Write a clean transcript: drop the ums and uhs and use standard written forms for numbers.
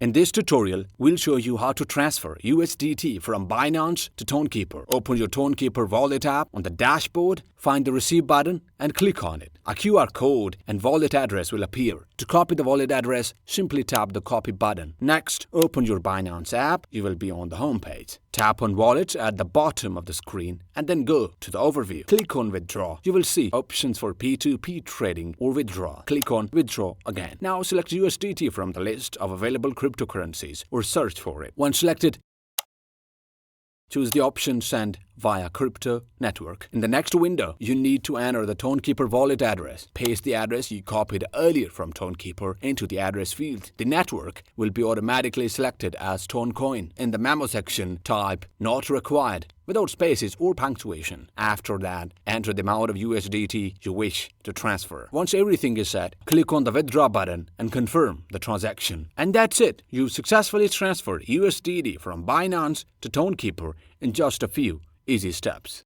In this tutorial, we'll show you how to transfer USDT from Binance to Tonkeeper. Open your Tonkeeper Wallet app on the dashboard, find the Receive button and click on it. A QR code and wallet address will appear. To copy the wallet address, simply tap the Copy button. Next, open your Binance app. You will be on the home page. Tap on Wallets at the bottom of the screen and then go to the overview. Click on Withdraw. You will see options for P2P trading or withdraw. Click on Withdraw again. Now select USDT from the list of available cryptocurrencies or search for it. Once selected, choose the option Send via Crypto Network. In the next window, you need to enter the Tonkeeper wallet address. Paste the address you copied earlier from Tonkeeper into the address field. The network will be automatically selected as Toncoin. In the memo section, type "Not required" without spaces or punctuation. After that, enter the amount of USDT you wish to transfer. Once everything is set, click on the Withdraw button and confirm the transaction. And that's it. You've successfully transferred USDT from Binance to Tonkeeper in just a few easy steps.